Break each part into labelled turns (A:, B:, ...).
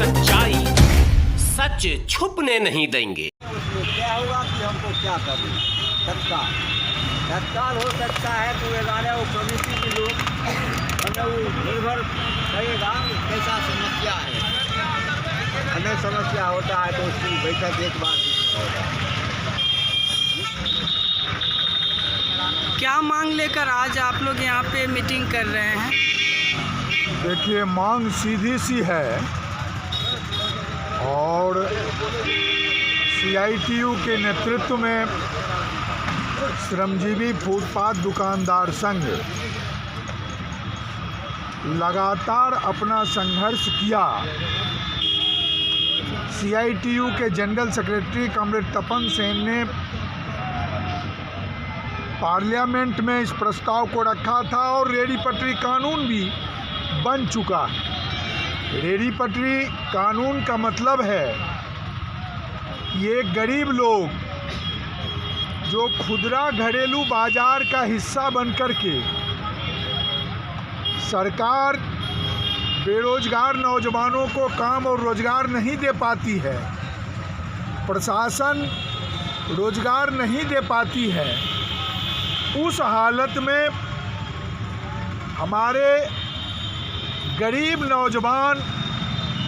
A: सच्चाई सच छुपने नहीं देंगे।
B: क्या होगा कि हमको क्या करना, तत्काल हो सकता है तो ये वो कमेटी के लोग हमें वो निर्भर करेगा कैसा समस्या है। हमें समस्या होता है तो उसकी बैठक एक बार होगा।
C: क्या मांग लेकर आज आप लोग यहाँ पे मीटिंग कर रहे हैं?
D: देखिए, मांग सीधी सी है और CITU के नेतृत्व में श्रमजीवी फुटपाथ दुकानदार संघ लगातार अपना संघर्ष किया। CITU के जनरल सेक्रेटरी कॉमरेड तपन सेन ने पार्लियामेंट में इस प्रस्ताव को रखा था और रेहड़ी पटरी कानून भी बन चुका है। रेहड़ी पटरी कानून का मतलब है ये गरीब लोग जो खुदरा घरेलू बाजार का हिस्सा बनकर के सरकार बेरोजगार नौजवानों को काम और रोजगार नहीं दे पाती है, प्रशासन रोजगार नहीं दे पाती है, उस हालत में हमारे गरीब नौजवान,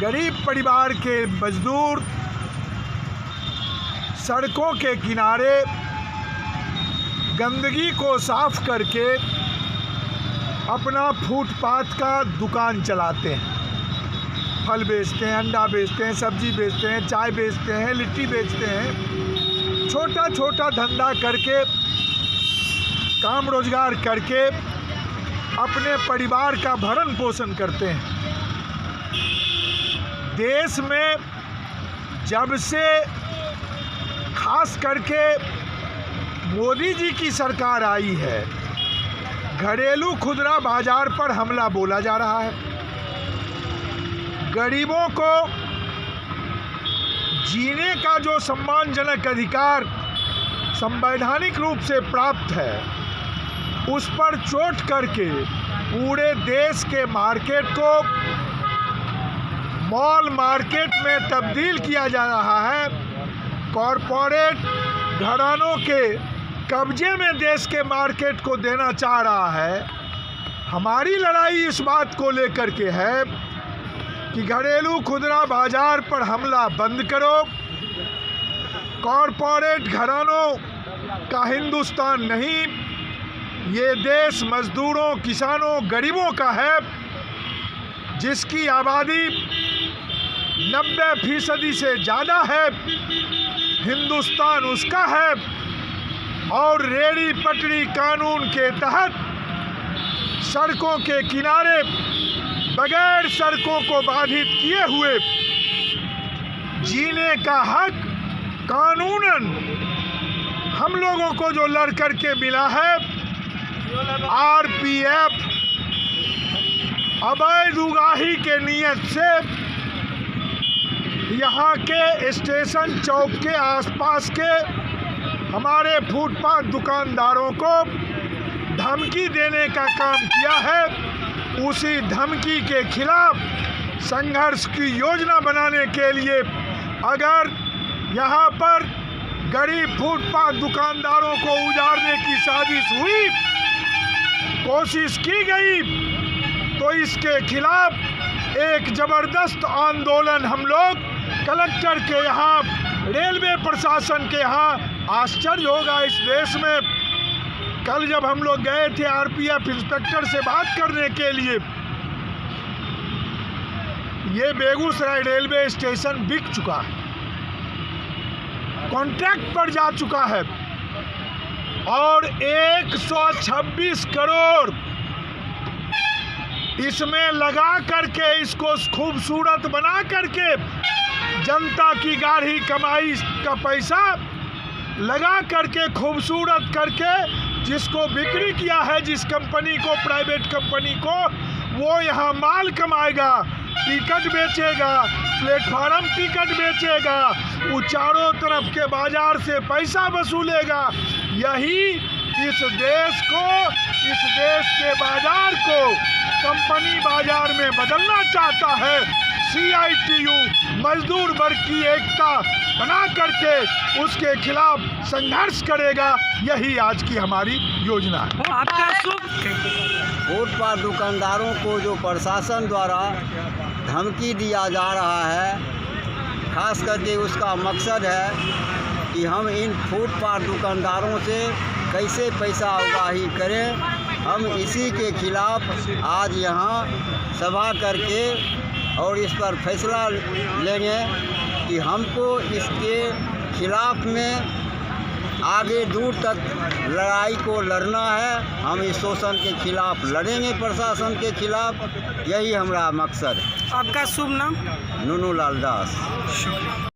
D: गरीब परिवार के मजदूर सड़कों के किनारे गंदगी को साफ करके अपना फुटपाथ का दुकान चलाते हैं। फल बेचते हैं, अंडा बेचते हैं, सब्जी बेचते हैं, चाय बेचते हैं, लिट्टी बेचते हैं। छोटा छोटा धंधा करके, काम रोजगार करके अपने परिवार का भरण पोषण करते हैं। देश में जब से खास करके मोदी जी की सरकार आई है, घरेलू खुदरा बाजार पर हमला बोला जा रहा है। गरीबों को जीने का जो सम्मानजनक अधिकार संवैधानिक रूप से प्राप्त है, उस पर चोट करके पूरे देश के मार्केट को मॉल मार्केट में तब्दील किया जा रहा है। कॉरपोरेट घरानों के कब्जे में देश के मार्केट को देना चाह रहा है। हमारी लड़ाई इस बात को लेकर के है कि घरेलू खुदरा बाजार पर हमला बंद करो। कॉरपोरेट घरानों का हिंदुस्तान नहीं, ये देश मजदूरों, किसानों, गरीबों का है, जिसकी आबादी 90% से ज़्यादा है। हिंदुस्तान उसका है और रेहड़ी पटरी कानून के तहत सड़कों के किनारे बगैर सड़कों को बाधित किए हुए जीने का हक कानूनन हम लोगों को जो लड़ कर के मिला है। RPF अवैध उगाही के नियत से यहाँ के स्टेशन चौक के आसपास के हमारे फुटपाथ दुकानदारों को धमकी देने का काम किया है। उसी धमकी के खिलाफ संघर्ष की योजना बनाने के लिए अगर यहाँ पर गरीब फुटपाथ दुकानदारों को उजाड़ने की साजिश हुई, कोशिश की गई, तो इसके खिलाफ एक ज़बरदस्त आंदोलन हम लोग कलेक्टर के यहाँ, रेलवे प्रशासन के यहाँ, आश्चर्य होगा इस देश में, कल जब हम लोग गए थे RPF इंस्पेक्टर से बात करने के लिए, ये बेगूसराय रेलवे स्टेशन बिक चुका है, कॉन्ट्रैक्ट पर जा चुका है और 126 करोड़ इसमें लगा करके, इसको खूबसूरत बना करके, जनता की गाढ़ी कमाई का पैसा लगा करके खूबसूरत करके जिसको बिक्री किया है, जिस कंपनी को, प्राइवेट कंपनी को, वो यहाँ माल कमाएगा, टिकट बेचेगा, प्लेटफार्म टिकट बेचेगा, वो चारों तरफ के बाजार से पैसा वसूलेगा। यही इस देश को, इस देश के बाजार को कंपनी बाजार में बदलना चाहता है, CITU मजदूर वर्ग की एकता बना करके उसके खिलाफ संघर्ष करेगा। यही आज की हमारी योजना है।
C: आपका शुभ
B: फुटपाथ दुकानदारों को जो प्रशासन द्वारा धमकी दिया जा रहा है, खास करके उसका मकसद है कि हम इन फुटपाथ दुकानदारों से कैसे पैसा उगाही करें। हम इसी के खिलाफ आज यहाँ सभा करके और इस पर फैसला लेंगे कि हमको इसके खिलाफ में आगे दूर तक लड़ाई को लड़ना है। हम इस शोषण के खिलाफ लड़ेंगे, प्रशासन के खिलाफ। यही हमारा मकसद है।
C: आपका शुभ नाम?
B: नूनू लाल दास।